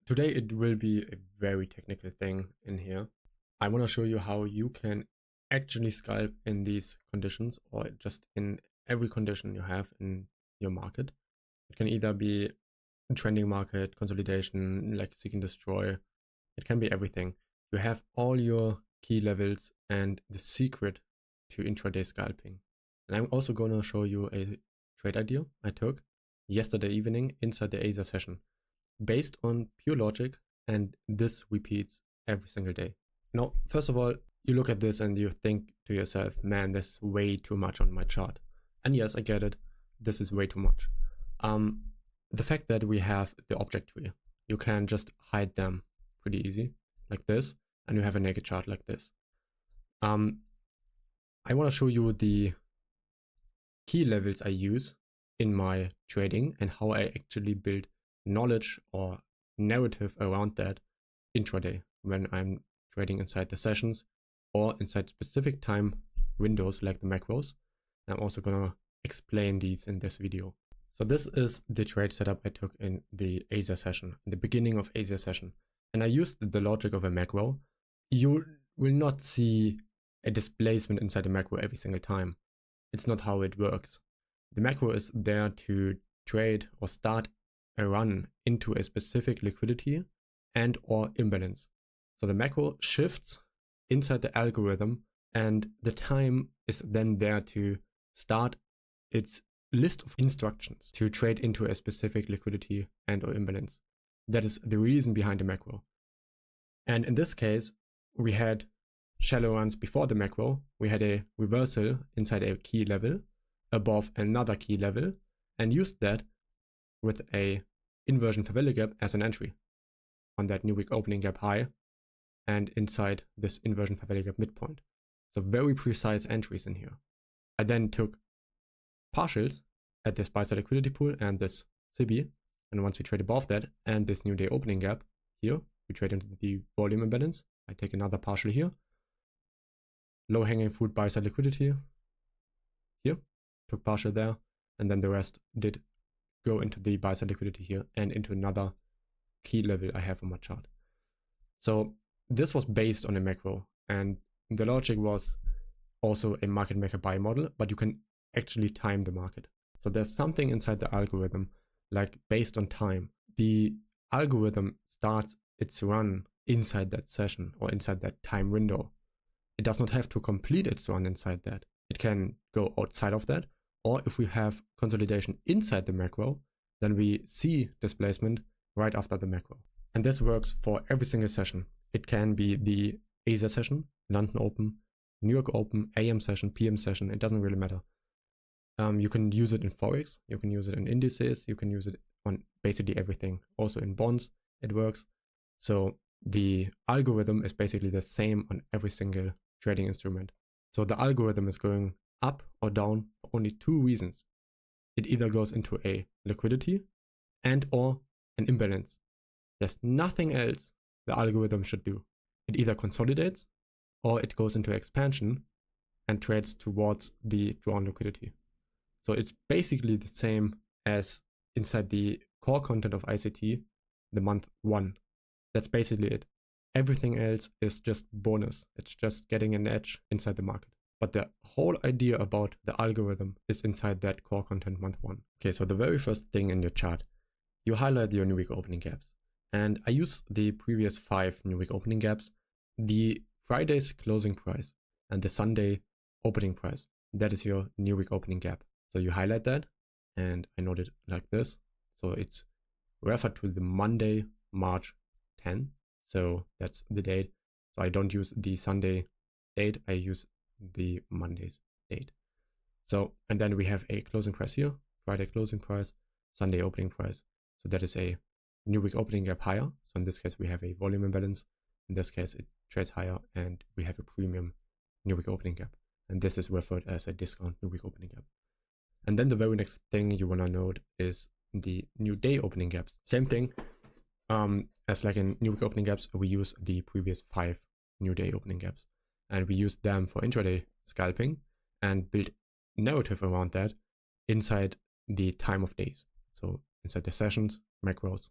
Today it will be a very technical thing in here. I want to show you how you can actually scalp in these conditions, or just in every condition you have in your market. It can either be a trending market, consolidation, like seek and destroy. It can be everything. You have all your key levels and the secret to intraday scalping. And I'm also going to show you a trade idea I took yesterday evening inside the Asia session, based on pure logic, and this repeats every single day. Now, first of all, you look at this and you think to yourself, man, this is way too much on my chart. And yes, I get it. This is way too much. The fact that we have the object tree, you can just hide them pretty easy, like this, and you have a naked chart like this. I want to show you the key levels I use in my trading and how I actually build knowledge or narrative around that intraday when I'm trading inside the sessions or inside specific time windows like the macros. I'm also gonna explain these in this video. So this is the trade setup I took in the Asia session, in the beginning of Asia session. And I used the logic of a macro. You will not see a displacement inside the macro every single time. It's not how it works. The macro is there to trade or start a run into a specific liquidity and or imbalance. So the macro shifts inside the algorithm, and the time is then there to start its list of instructions to trade into a specific liquidity and or imbalance. That is the reason behind the macro. And in this case, we had shallow runs before the macro. We had a reversal inside a key level above another key level, and used that with a inversion fair value gap as an entry on that new week opening gap high and inside this inversion fair value gap midpoint. So very precise entries in here. I then took partials at this buy side liquidity pool and this CB, and once we trade above that and this new day opening gap here, we trade into the volume imbalance. I take another partial here, low hanging fruit buy side liquidity here, took partial there, and then the rest did go into the buy side liquidity here and into another key level I have on my chart. So this was based on a macro, and the logic was also a market maker buy model, but you can actually time the market. So there's something inside the algorithm, like based on time. The algorithm starts its run inside that session or inside that time window. It does not have to complete its run inside that. It can go outside of that, or if we have consolidation inside the macro, then we see displacement right after the macro. And this works for every single session. It can be the Asia session, London Open, New York Open, AM session, PM session, it doesn't really matter. You can use it in Forex, you can use it in indices, you can use it on basically everything. Also in bonds, it works. So the algorithm is basically the same on every single trading instrument. So the algorithm is going up or down for only two reasons. It either goes into a liquidity and or an imbalance. There's nothing else the algorithm should do. It either consolidates or it goes into expansion and trades towards the drawn liquidity. So it's basically the same as inside the core content of ICT, the month 1. That's basically it. Everything else is just bonus. It's just getting an edge inside the market. But the whole idea about the algorithm is inside that core content month 1. Okay, so the very first thing in your chart, you highlight your new week opening gaps. And I use the previous 5 new week opening gaps, the Friday's closing price and the Sunday opening price. That is your new week opening gap. So you highlight that, and I note it like this. So it's referred to the Monday, March 10. So that's the date. So I don't use the Sunday date, I use the Monday's date. So, and then we have a closing price here, Friday closing price, Sunday opening price. So that is a new week opening gap higher. So in this case, we have a volume imbalance. In this case, it trades higher, and we have a premium new week opening gap. And this is referred as a discount new week opening gap. And then the very next thing you want to note is the new day opening gaps. Same thing as like in new week opening gaps, we use the previous 5 new day opening gaps, and we use them for intraday scalping and build narrative around that inside the time of days. So inside the sessions, macros,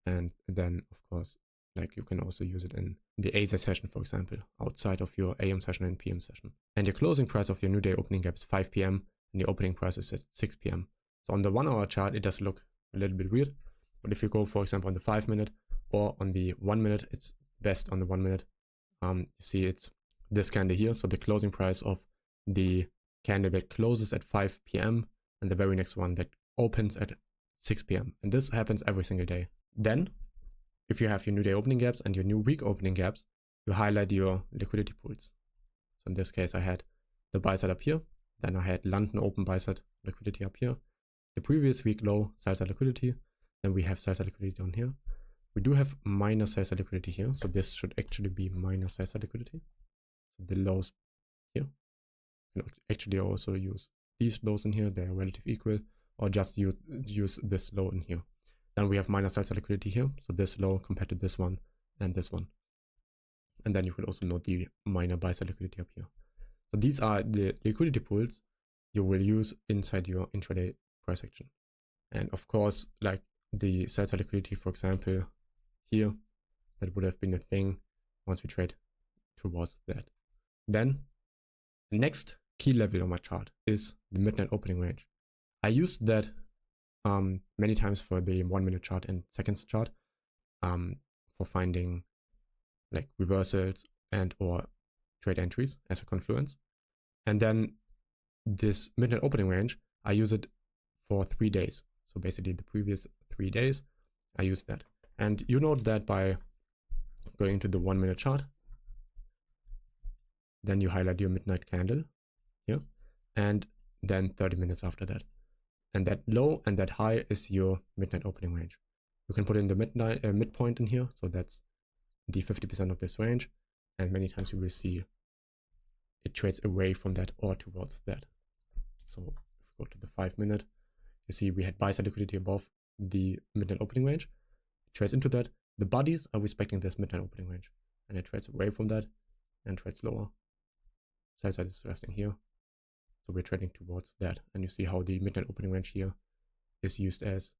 And then, of course, like you can also use it in the AZ session, for example, outside of your AM session and PM session. And your closing price of your new day opening gap is 5 p.m. and the opening price is at 6 p.m. So on the 1 hour chart, it does look a little bit weird. But if you go, for example, on the 5 minute or on the 1 minute, it's best on the 1 minute. You see it's this candle here. So the closing price of the candle that closes at 5 p.m. and the very next one that opens at 6 p.m. And this happens every single day. Then, if you have your new day opening gaps and your new week opening gaps, you highlight your liquidity pools. So in this case, I had the buy side up here. Then I had London open buy side liquidity up here. The previous week low sell side liquidity. Then we have sell side liquidity down here. We do have minor sell side liquidity here. So this should actually be minor sell side liquidity. So the lows here. You can actually also use these lows in here. They are relatively equal. Or just use this low in here. Then we have minor sell side liquidity here. So this low compared to this one and this one. And then you can also note the minor buy side liquidity up here. So these are the liquidity pools you will use inside your intraday price action. And of course, like the sell side liquidity, for example, here, that would have been a thing once we trade towards that. Then the next key level on my chart is the midnight opening range. I used that many times for the 1 minute chart and seconds chart for finding like reversals and or trade entries as a confluence. And then this midnight opening range, I use it for 3 days. So basically the previous 3 days, I use that. And you note that by going to the 1 minute chart, then you highlight your midnight candle here, and then 30 minutes after that. And that low and that high is your midnight opening range. You can put in the midpoint in here. So that's the 50% of this range. And many times you will see it trades away from that or towards that. So if we go to the 5 minute, you see we had buy side liquidity above the midnight opening range. It trades into that. The bodies are respecting this midnight opening range. And it trades away from that and trades lower. Sell side is resting here. So we're trading towards that. And you see how the midnight opening range here is used as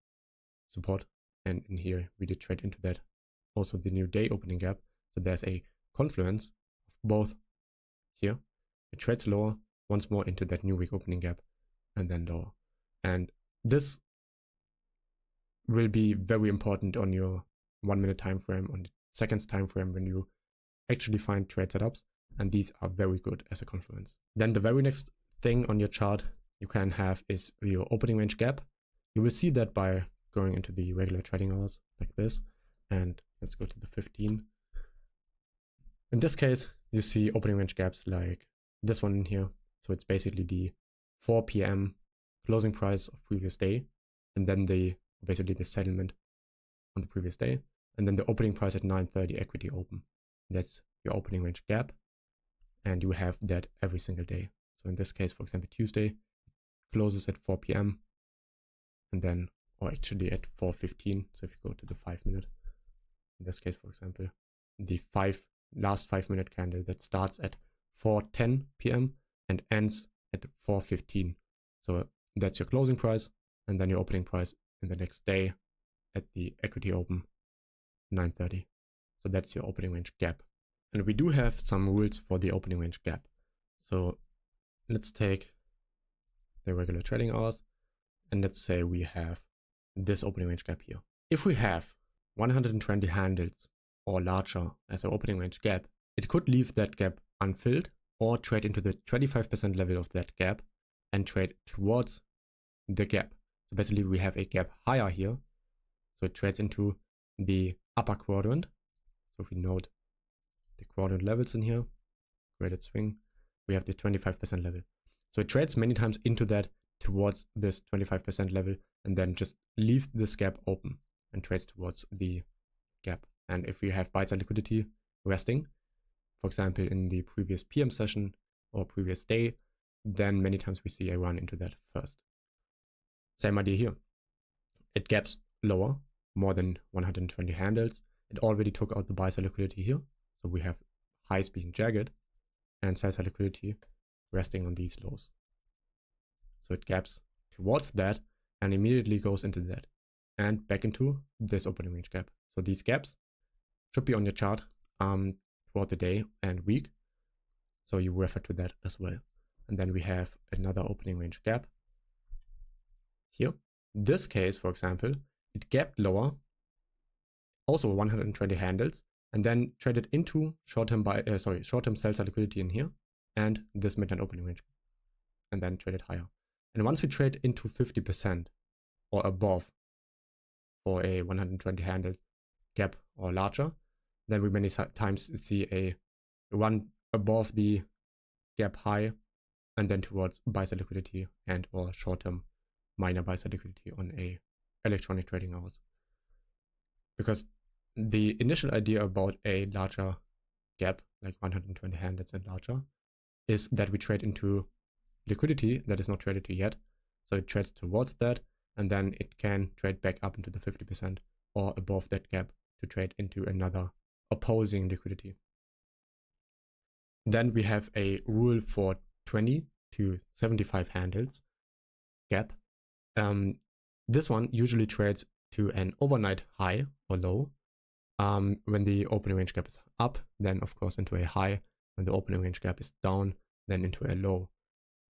support. And in here, we did trade into that. Also the new day opening gap. So there's a confluence of both here. It trades lower once more into that new week opening gap and then lower. And this will be very important on your 1 minute time frame, on the seconds time frame when you actually find trade setups. And these are very good as a confluence. Then the very next thing on your chart you can have is your opening range gap. You will see that by going into the regular trading hours like this. And let's go to the 15. In this case, you see opening range gaps like this one in here. So it's basically the 4 p.m. closing price of previous day. And then basically the settlement on the previous day. And then the opening price at 9:30 equity open. That's your opening range gap. And you have that every single day. So in this case, for example, Tuesday closes at 4 p.m. and then, or actually at 4:15. So if you go to the 5 minute, in this case, for example, the last 5 minute candle that starts at 4:10 p.m. and ends at 4:15. So that's your closing price and then your opening price in the next day at the equity open 9:30. So that's your opening range gap. And we do have some rules for the opening range gap. So let's take the regular trading hours and let's say we have this opening range gap here. If we have 120 handles or larger as our opening range gap, it could leave that gap unfilled or trade into the 25% level of that gap and trade towards the gap. So basically we have a gap higher here. So it trades into the upper quadrant. So if we note the quadrant levels in here, graded swing, we have the 25% level. So it trades many times into that towards this 25% level and then just leaves this gap open and trades towards the gap. And if we have buy side liquidity resting, for example, in the previous PM session or previous day, then many times we see a run into that first. Same idea here. It gaps lower, more than 120 handles. It already took out the buy side liquidity here. So we have highs being jagged and sell side liquidity resting on these lows. So it gaps towards that and immediately goes into that. and back into this opening range gap. So these gaps should be on your chart throughout the day and week. So you refer to that as well. And then we have another opening range gap here. This case, for example, it gapped lower, also 120 handles, and then traded into short-term sell side liquidity in here, and this midnight opening range, and then traded higher. And once we trade into 50% or above for a 120 handle gap or larger, then we many times see a run above the gap high and then towards buy side liquidity and or short-term minor buy side liquidity on a electronic trading hours. Because the initial idea about a larger gap, like 120 handles and larger, is that we trade into liquidity that is not traded to yet. So it trades towards that, and then it can trade back up into the 50% or above that gap to trade into another opposing liquidity. Then we have a rule for 20 to 75 handles gap. This one usually trades to an overnight high or low. When the opening range gap is up, then of course into a high. When the opening range gap is down, then into a low.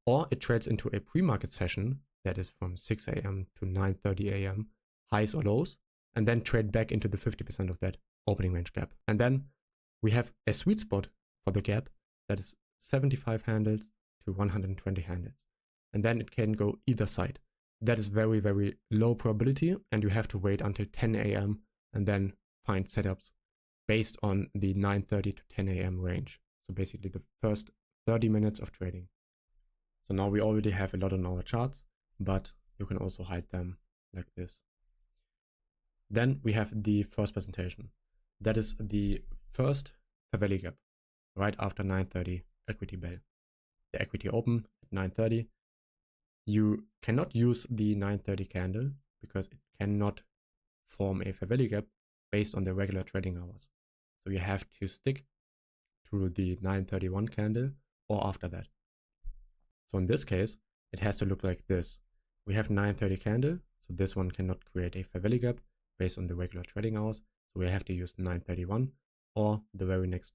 Or it trades into a pre-market session that is from 6 a.m. to 9:30 a.m. highs or lows, and then trade back into the 50% of that opening range gap. And then we have a sweet spot for the gap that is 75 handles to 120 handles. And then it can go either side. That is very, very low probability, and you have to wait until 10 a.m. and then find setups based on the 9:30 to 10 a.m. range. So basically the first 30 minutes of trading. So now we already have a lot on our charts, but you can also hide them like this. Then we have the first presentation. That is the first fair value gap right after 9:30 equity bell. The equity open at 9:30. You cannot use the 9:30 candle because it cannot form a fair value gap based on the regular trading hours. So you have to stick to the 9:31 candle or after that. So in this case, it has to look like this. We have 9:30 candle, so this one cannot create a fair value gap based on the regular trading hours. So we have to use 9:31 or the very next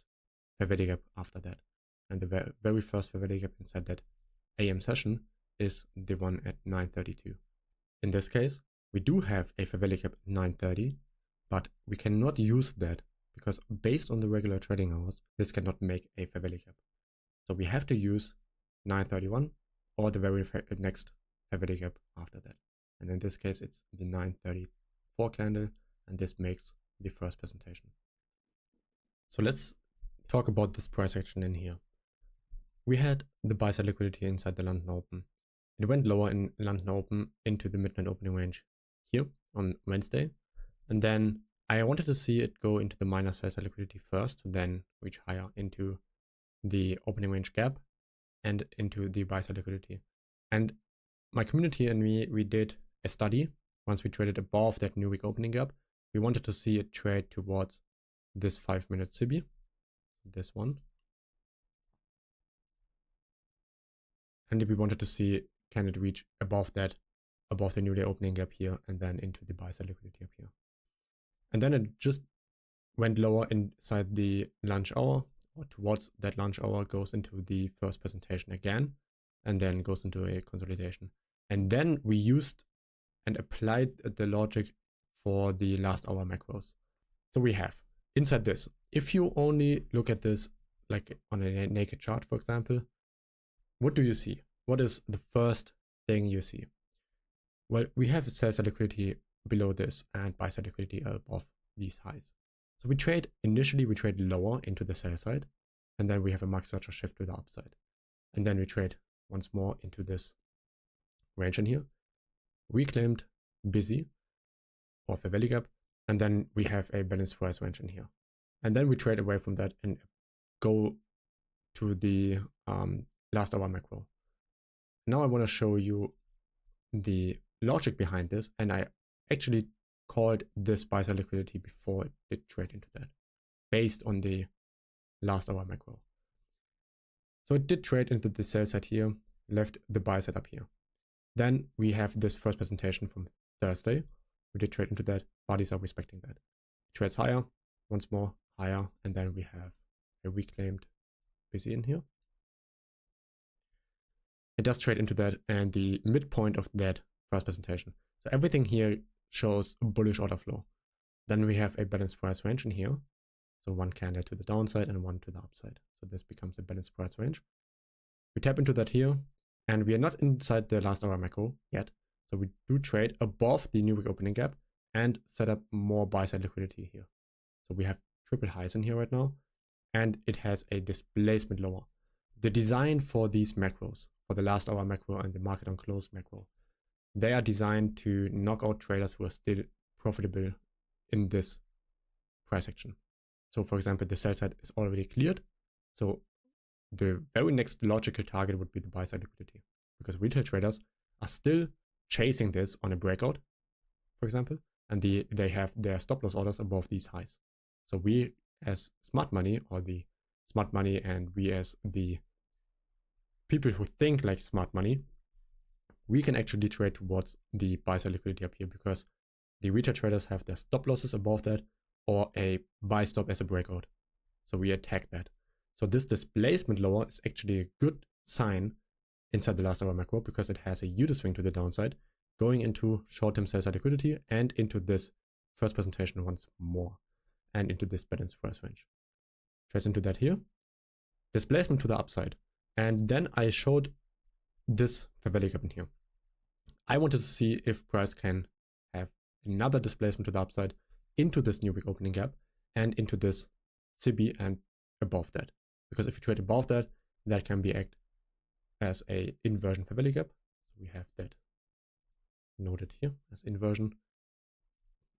fair value gap after that. And the very first fair value gap inside that AM session is the one at 9:32. In this case, we do have a fair value gap at 9:30, but we cannot use that because based on the regular trading hours, this cannot make a fair value gap. So we have to use 9:31 or the very next fair value gap after that. And in this case, it's the 9:34 candle, and this makes the first presentation. So let's talk about this price action in here. We had the buy side liquidity inside the London Open. It went lower in London Open into the midnight opening range here on Wednesday. And then I wanted to see it go into the minor sell side liquidity first, then reach higher into the opening range gap and into the buy side liquidity. And my community and me, we did a study. Once we traded above that new week opening gap, we wanted to see it trade towards this 5-minute CB, this one. And if we wanted to see, can it reach above that, above the new day opening gap here, and then into the buy side liquidity up here. And then it just went lower inside the lunch hour, or towards that lunch hour, goes into the first presentation again, and then goes into a consolidation. And then we used and applied the logic for the last hour macros. So we have inside this, if you only look at this like on a naked chart, for example, what do you see? What is the first thing you see? Well, we have sell side liquidity below this and buy side liquidity above these highs. So initially we trade lower into the sell side, and then we have a market structure shift to the upside. And then we trade once more into this range in here, reclaimed busy or fair value gap, and then we have a balanced price range in here. And then we trade away from that and go to the last hour macro. Now I want to show you the logic behind this, and I actually called this buy side liquidity before it did trade into that, based on the last hour macro. So it did trade into the sell side here, left the buy side up here. Then we have this first presentation from Thursday, We did trade into that. Bodies are respecting that. Trades higher, once more higher, and then we have a reclaimed busy in here. It does trade into that and the midpoint of that first presentation. So everything here shows a bullish order flow. Then we have a balanced price range in here. So one candle to the downside and one to the upside. So this becomes a balanced price range. We tap into that here, and we are not inside the last hour macro yet. So we do trade above the new week opening gap and set up more buy side liquidity here. So we have triple highs in here right now, and it has a displacement lower. The design for these macros, for the last hour macro and the market on close macro, they are designed to knock out traders who are still profitable in this price action. So for example, the sell side is already cleared. So the very next logical target would be the buy side liquidity, because retail traders are still chasing this on a breakout, for example, and they have their stop loss orders above these highs. So we as smart money, or the smart money, and we as the people who think like smart money, we can actually trade towards the buy side liquidity up here, because the retail traders have their stop losses above that or a buy stop as a breakout. So we attack that. So this displacement lower is actually a good sign inside the last hour macro, because it has a U swing to the downside, going into short-term sell side liquidity and into this first presentation once more, and into this balanced price range. Trades into that here. Displacement to the upside. And then I showed this fair value gap in here. I wanted to see if price can have another displacement to the upside into this new week opening gap and into this CB and above that. Because if you trade above that, that can be act as a inversion fair value gap. So we have that noted here as inversion.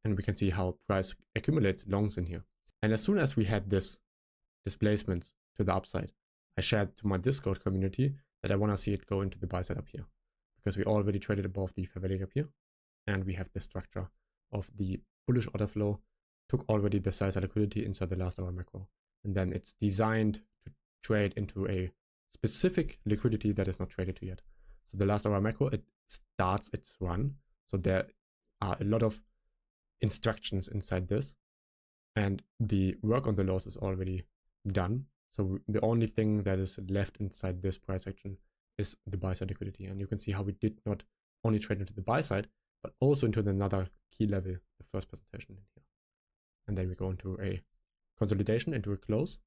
And we can see how price accumulates longs in here. And as soon as we had this displacements to the upside, I shared to my Discord community that I want to see it go into the buy side up here, because we already traded above the fair value gap here, and we have the structure of the bullish order flow, took already the sell side liquidity inside the last hour macro, and then it's designed to trade into a specific liquidity that is not traded to yet. So the last hour macro, it starts its run, so there are a lot of instructions inside this, and the work on the loss is already done. So the only thing that is left inside this price action is the buy side liquidity. And you can see how we did not only trade into the buy side, but also into another key level, the first presentation in here. And then we go into a consolidation, into a close.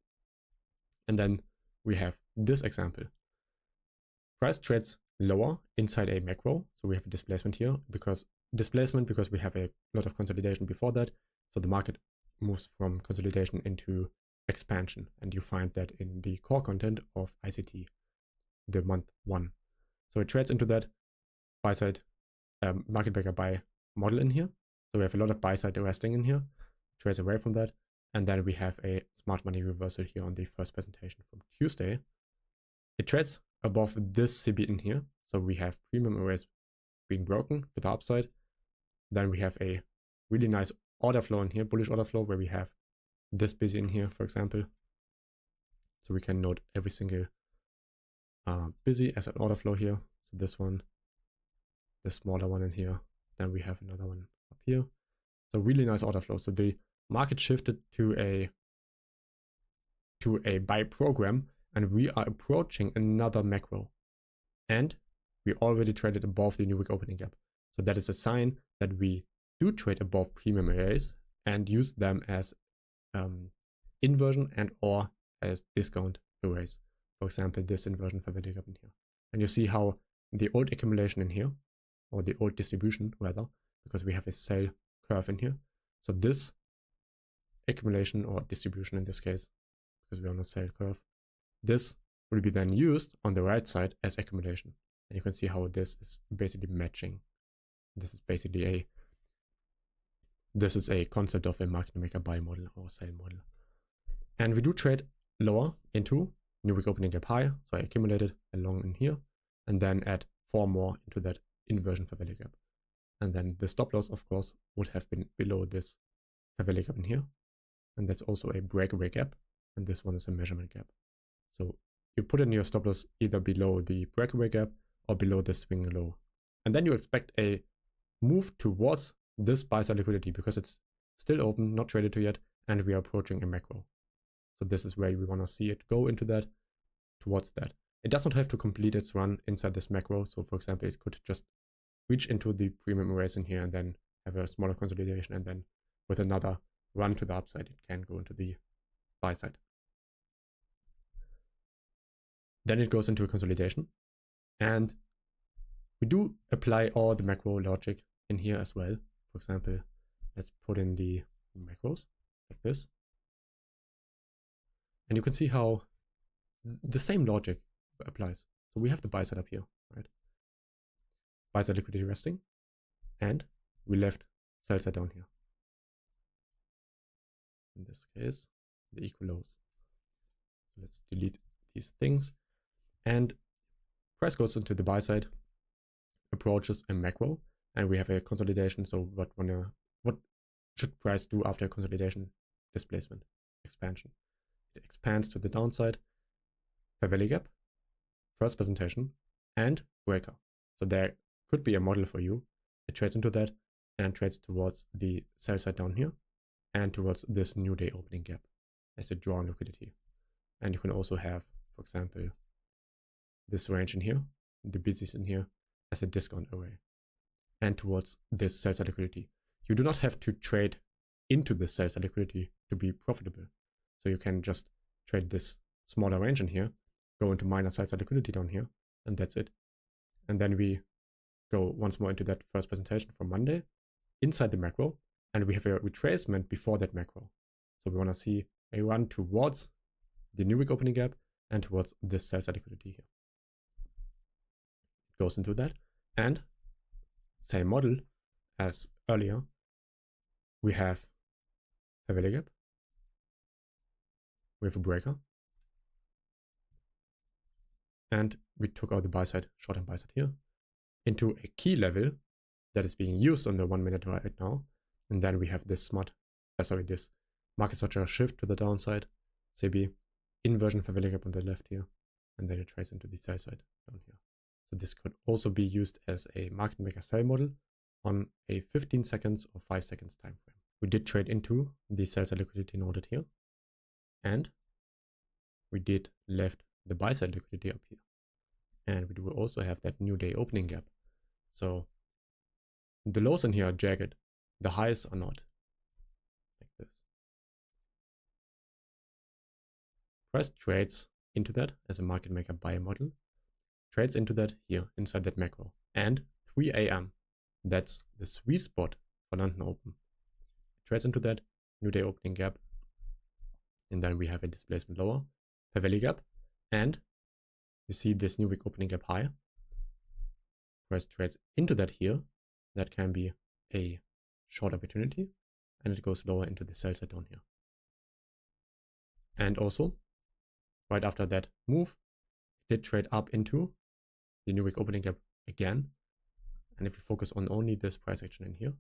And then we have this example. Price trades lower inside a macro. So we have a displacement here, because we have a lot of consolidation before that. So the market moves from consolidation into expansion, and you find that in the core content of ICT, the month 1. So it trades into that buy side market breaker buy model in here. So we have a lot of buy side arresting in here, trades away from that, and then we have a smart money reversal here on the first presentation from Tuesday. It trades above this CB in here, so we have premium arrays being broken to the upside. Then we have a really nice order flow in here, bullish order flow, where we have this busy in here, for example. So we can note every single busy as an order flow here. So this one, the smaller one in here. Then we have another one up here. So really nice order flow. So the market shifted to a buy program, and we are approaching another macro. And we already traded above the new week opening gap. So that is a sign that we do trade above premium arrays and use them as inversion and or as discount arrays. For example, this inversion fair value gap in here. And you see how the old accumulation in here, or the old distribution rather, because we have a sell curve in here. So this accumulation or distribution in this case, because we're on a sell curve, this will be then used on the right side as accumulation. And you can see how this is basically matching. This is basically a concept of a market maker buy model or sell model. And we do trade lower into new week opening gap high. So I accumulated along in here, and then add 4 more into that inversion fair value gap. And then the stop loss, of course, would have been below this fair value gap in here. And that's also a breakaway gap. And this one is a measurement gap. So you put in your stop loss either below the breakaway gap or below the swing low. And then you expect a move towards this buy side liquidity because it's still open, not traded to yet, and we are approaching a macro. So this is where we want to see it go into that, towards that. It does not have to complete its run inside this macro. So for example, it could just reach into the premium erase in here and then have a smaller consolidation, and then with another run to the upside, it can go into the buy side. Then it goes into a consolidation, and we do apply all the macro logic in here as well. For example, let's put in the macros like this. And you can see how the same logic applies. So we have the buy side up here, right? Buy side liquidity resting, and we left sell side down here. In this case, the equal lows. So let's delete these things. And price goes into the buy side, approaches a macro, and we have a consolidation. So what should price do after a consolidation? Displacement, expansion. It expands to the downside, fair value gap, first presentation, and breaker. So there could be a model for you. It trades into that and trades towards the sell side down here and towards this new day opening gap as a draw on liquidity. And you can also have, for example, this range in here, the busies in here, as a discount array, and towards this sell side liquidity. You do not have to trade into the sell side liquidity to be profitable. So you can just trade this smaller range in here, go into minor sell side liquidity down here, and that's it. And then we go once more into that first presentation from Monday inside the macro, and we have a retracement before that macro. So we want to see a run towards the new week opening gap and towards this sell side liquidity here. Goes into that, and same model as earlier. We have fair value gap, we have a breaker, and we took out the buy side, short and buy side here, into a key level that is being used on the 1 minute right now. And then we have this this market structure shift to the downside, CB, inversion fair value gap on the left here, and then it trades into the sell side down here. So this could also be used as a market maker sell model on a 15 seconds or 5 seconds time frame. We did trade into the sell side liquidity noted here, and we did left the buy side liquidity up here. And we do also have that new day opening gap. So the lows in here are jagged, the highs are not, like this. Price trades into that as a market maker buy model, trades into that here inside that macro, and 3 a.m. that's the sweet spot for London Open. Trades into that new day opening gap, and then we have a displacement lower, fair value gap, and you see this new week opening gap high. Price trades into that here. That can be a short opportunity, and it goes lower into the sell side down here. And also, right after that move, it did trade up into the new week opening gap again. And if we focus on only this price action in here,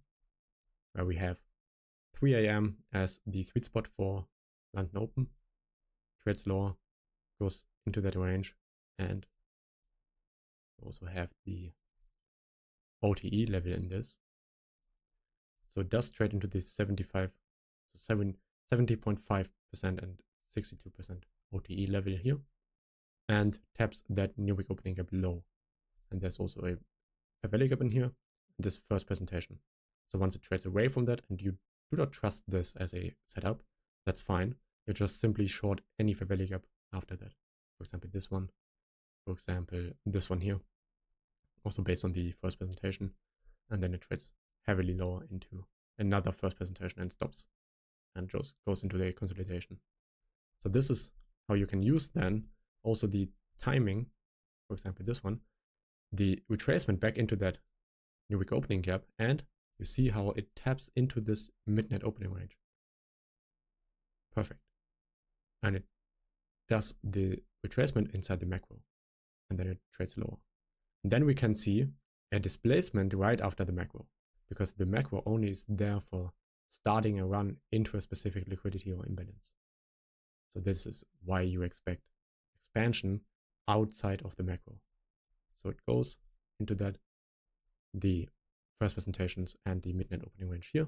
where we have 3 a.m. as the sweet spot for London Open, trades lower, goes into that range, and also have the OTE level in this. So it does trade into this 70.5% and 62% OTE level here, and taps that new week opening gap low. And there's also a fair value gap in here, this first presentation. So once it trades away from that and you do not trust this as a setup, that's fine. You just simply short any fair value gap after that. For example, this one. For example, this one here. Also based on the first presentation. And then it trades heavily lower into another first presentation and stops. And just goes into the consolidation. So this is how you can use then also the timing. For example, this one. The retracement back into that new week opening gap, and you see how it taps into this midnight opening range. Perfect. And it does the retracement inside the macro, and then it trades lower. And then we can see a displacement right after the macro, because the macro only is there for starting a run into a specific liquidity or imbalance. So this is why you expect expansion outside of the macro. So it goes into that. The first presentations and the midnight opening range here,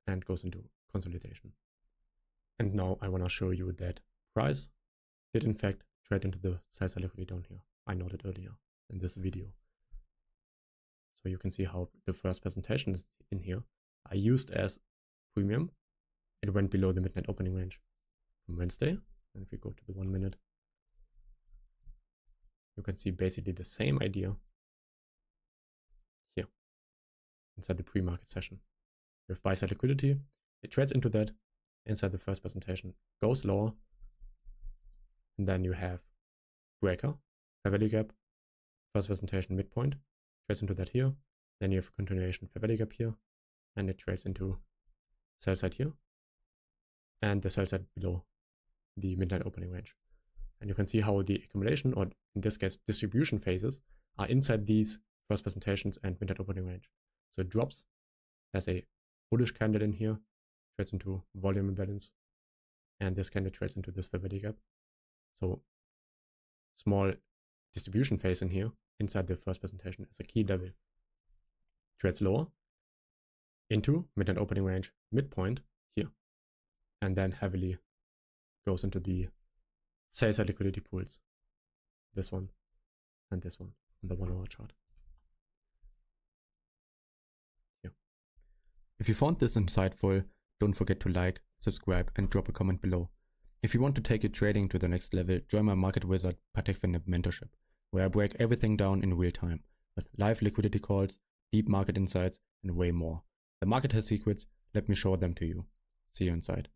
and goes into consolidation. And now I want to show you that price did in fact trade into the sell side liquidity down here. I noted earlier in this video. So you can see how the first presentations in here are used as premium. It went below the midnight opening range from Wednesday. And if we go to the 1 minute, you can see basically the same idea here inside the pre-market session. With buy side liquidity, it trades into that inside the first presentation, goes lower, and then you have breaker, fair value gap, first presentation midpoint, trades into that here, then you have a continuation fair value gap here, and it trades into sell side here, and the sell side below the midnight opening range. And you can see how the accumulation, or in this case distribution phases, are inside these first presentations and midnight opening range. So it drops, has a bullish candle in here, trades into volume imbalance, and this candle trades into this fair value gap. So small distribution phase in here inside the first presentation is a key level. Trades lower into midnight opening range midpoint here, and then heavily goes into the sell side liquidity pools, this one and this one on the 1 hour chart. Yeah. If you found this insightful, don't forget to like, subscribe, and drop a comment below. If you want to take your trading to the next level, join my Market Wizard PatekFynnip mentorship, where I break everything down in real time with live liquidity calls, deep market insights, and way more. The market has secrets, let me show them to you. See you inside.